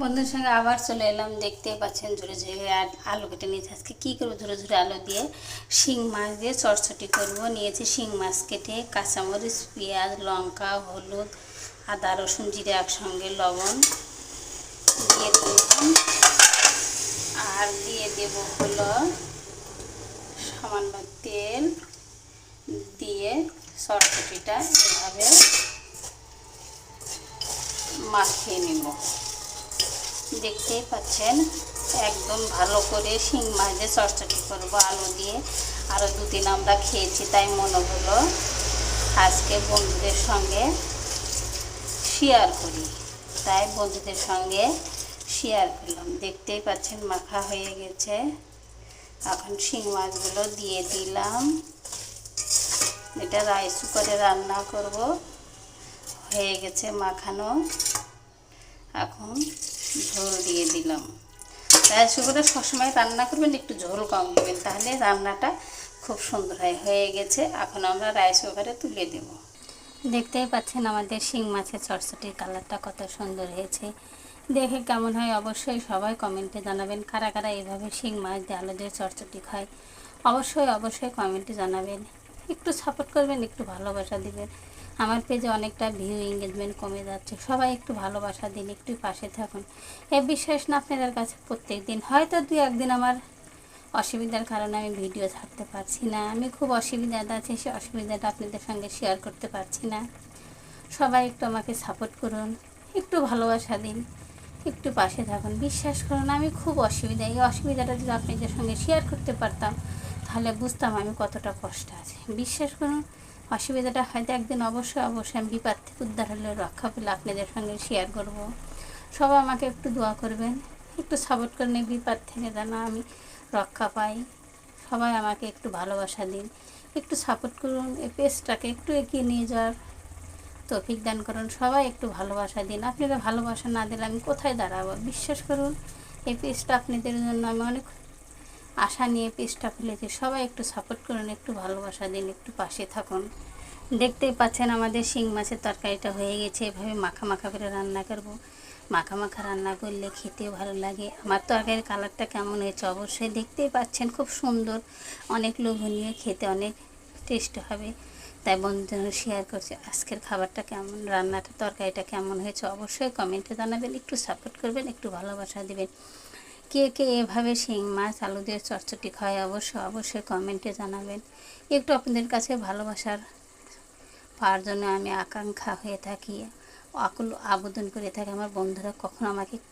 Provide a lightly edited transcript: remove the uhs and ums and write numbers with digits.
বন্ধুর সঙ্গে আবার চলে এলাম। দেখতেই পাচ্ছেন ঝুড়ে ঝুড়ে আর আলু কেটে নিয়েছি। আজকে কী করবো, ঝুড়ে ঝুড়ে আলু দিয়ে শিং মাছ দিয়ে চটচটি করব। নিয়েছি শিং মাছ কেটে, কাঁচামরিচ, পেঁয়াজ, লঙ্কা, হলুদ, আদা, রসুন, জিরে একসঙ্গে, লবণ দিয়ে দিলাম। আর দিয়ে দেব হলো সামান্য তেল দিয়ে চটচটিটা এভাবে মাখিয়ে নেব। দেখতেই পাচ্ছেন একদম ভালো করে শিং মাছ দিয়ে চটচটি করবো আলু দিয়ে। আরও দুদিন আমরা খেয়েছি, তাই মনে হলো আজকে বন্ধুদের সঙ্গে শেয়ার করি। তাই বন্ধুদের সঙ্গে শেয়ার করলাম। দেখতেই পাচ্ছেন মাখা হয়ে গেছে। এখন শিং মাছগুলো দিয়ে দিলাম। এটা রাইস কুকারে রান্না করব। হয়ে গেছে মাখানো। এখন ঝোল দিয়ে দিলাম। রাইস কুকারে সবসময় রান্না করবেন, একটু ঝোল কম দেবেন, তাহলে রান্নাটা খুব সুন্দর হয়। হয়ে গেছে, এখন আমরা রাইস কুকারে তুলে দেব। দেখতেই পাচ্ছেন আমাদের শিং মাছের চটচটির কালারটা কত সুন্দর হয়েছে। দেখে কেমন হয় অবশ্যই সবাই কমেন্টে জানাবেন। কারা কারা এইভাবে শিং মাছ দিয়ে আলু দিয়ে চটচটি খায় অবশ্যই কমেন্টে জানাবেন। একটু সাপোর্ট করবেন, একটু ভালোবাসা দিবেন। আমার পেজে অনেকটা ভিউ এঙ্গেজমেন্ট কমে যাচ্ছে। সবাই একটু ভালোবাসা দিন, একটু পাশে থাকুন। এ বিশ্বাস না আপনাদের কাছে প্রত্যেক দিন, হয়তো দু একদিন আমার অসুবিধার কারণে আমি ভিডিও ছাড়তে পারছি না। আমি খুব অসুবিধাতে আছি, সেই অসুবিধাটা আপনাদের সঙ্গে শেয়ার করতে পারছি না। সবাই একটু আমাকে সাপোর্ট করুন, একটু ভালোবাসা দিন, একটু পাশে থাকুন। বিশ্বাস করুন আমি খুব অসুবিধা, এই অসুবিধাটা যদি আপনাদের সঙ্গে শেয়ার করতে পারতাম তাহলে বুঝতাম আমি কতটা কষ্ট আছে। বিশ্বাস করুন অসুবিধাটা হয়তো একদিন অবশ্যই আমি বিপদ থেকে উদ্ধার হলে, রক্ষা পেলে আপনাদের সঙ্গে শেয়ার করব। সবাই আমাকে একটু দোয়া করবেন, একটু সাপোর্ট করুন, এই বিপদ থেকে যেন আমি রক্ষা পাই। সবাই আমাকে একটু ভালোবাসা দিন, একটু সাপোর্ট করুন, এই পেজটাকে একটু এগিয়ে নিয়ে যাওয়ার তৌফিক দান করুন। সবাই একটু ভালোবাসা দিন। আপনারা ভালোবাসা না দিলে আমি কোথায় দাঁড়াবো? বিশ্বাস করুন এই পেজটা আপনাদের জন্য আমি অনেক আশা নিয়ে পেজটা খুলেছি। সবাই একটু সাপোর্ট করুন, একটু ভালোবাসা দিন, একটু পাশে থাকুন। দেখতেই পাচ্ছেন আমাদের শিং মাছের তরকারিটা হয়ে গেছে। এভাবে মাখা মাখা করে রান্না করব। মাখা মাখা রান্না করলে খেতেও ভালো লাগে। আমার তরকারির কালারটা কেমন হয়েছে অবশ্যই দেখতেই পাচ্ছেন, খুব সুন্দর, অনেক লোভনীয়, খেতে অনেক টেস্ট হবে। তাই বন্ধুদের শেয়ার করছি আজকের খাবারটা কেমন, রান্নাটা তরকারিটা কেমন হয়েছে অবশ্যই কমেন্টে জানাবেন। একটু সাপোর্ট করবেন, একটু ভালোবাসা দেবেন। কে কে এভাবে শিং মাছ আলু দিয়ে চটচটি খায় অবশ্যই কমেন্টে জানাবেন। একটু আপনাদের কাছে ভালোবাসার পাওয়ার জন্য আমি আকাঙ্ক্ষা হয়ে থাকি, আকুল আবেদন করে থাকি। আমার বন্ধুরা কখনো আমাকে একটু